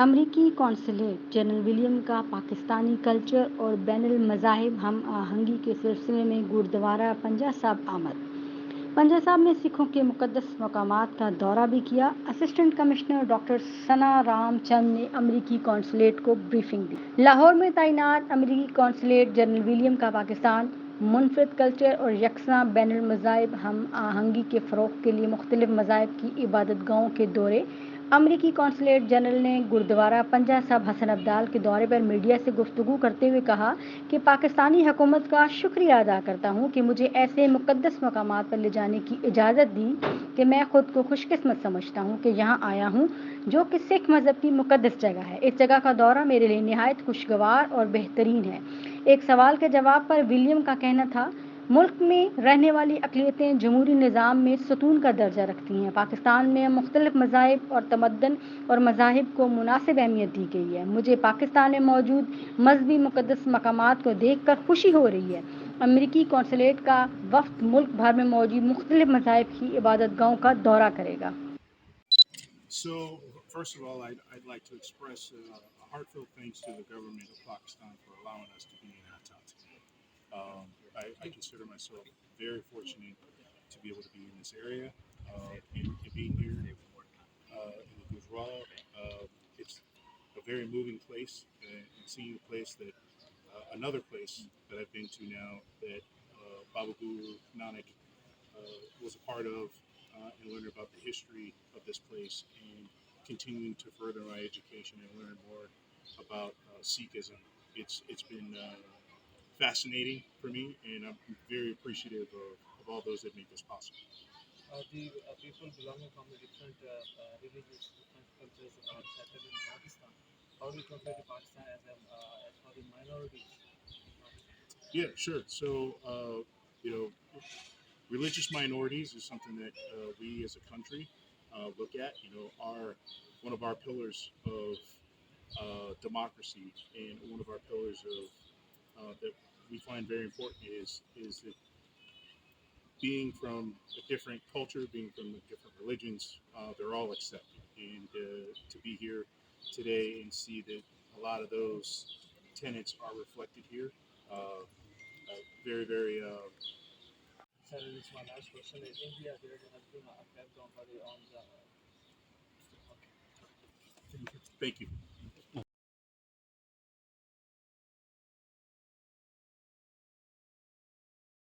अमरीकी consulate general William का Pakistani culture और बैनुल मज़ाहिब हम आहंगी के सिलसिले में गुरुद्वारा पंजा साहब आमद। पंजा साहब ने सिखों के मुक़द्दस मकामात का दौरा भी किया। असिस्टेंट कमिश्नर डॉक्टर सना रामचंद ने अमरीकी कॉन्सुलेट को ब्रीफिंग दी। लाहौर में तैनात अमरीकी कॉन्सुलेट जनरल विलियम का पाकिस्तान मुनफरद कल्चर और यकसा बैनुल मज़ाहिब हम आहंगी के फ़रोग़ के लिए मुख्तलिफ मज़ाहिब की इबादत गाहों के दौरे। अमरीकी कॉन्सुलेट जनरल ने गुरुद्वारा पंजा साहब हसनअब्दाल के दौरे पर मीडिया से गुफ्तगू करते हुए कहा कि पाकिस्तानी हुकूमत का शुक्रिया अदा करता हूँ कि मुझे ऐसे मुक़द्दस मकामात पर ले जाने की इजाज़त दी कि मैं ख़ुद को खुशकिस्मत समझता हूँ कि यहाँ आया हूँ, जो कि सिख मज़हब की मुक़द्दस जगह है। इस जगह का दौरा मेरे लिए निहायत खुशगवार और बेहतरीन है। एक सवाल के जवाब पर विलियम का कहना था, मुल्क में रहने वाली अक़लियतें जमहूरी निज़ाम में सुतून का दर्जा रखती हैं। पाकिस्तान में मुख्तलिफ मज़ाहिब और तमद्दन और मज़ाहिब को मुनासिब अहमियत दी गई है। मुझे पाकिस्तान में मौजूद मज़हबी मुक़द्दस मकामात को देखकर खुशी हो रही है। अमरीकी कॉन्सुलेट का वफ़द मुल्क भर में मौजूद मुख्तलिफ मज़ाहिब की इबादत गाहों का दौरा करेगा। So, first of all, I'd like to express a heartfelt thanks to the government of Pakistan for allowing us to be in Atta today. I consider myself very fortunate to be able to be in this area and being here in the Gurudwara. It's a very moving place, and seeing a place that another place that I've been to now that Baba Guru Nanak was a part of, and learn about the history of this place and continuing to further my education and learn more about Sikhism. It's been fascinating for me, and I'm very appreciative of all those that make this possible. The people belonging from the different religions, different cultures are settled in Pakistan. How do you compare to Pakistan as for the minorities? Yeah, sure. So, religious minorities is something that we as a country look at. One of our pillars of democracy and one of our pillars of that we find very important is that being from a different culture, being from different religions, they're all accepted. And to be here today and see that a lot of those tenets are reflected here, very, very. Sir, this is my last question. In India, there has been a crackdown on the. Thank you.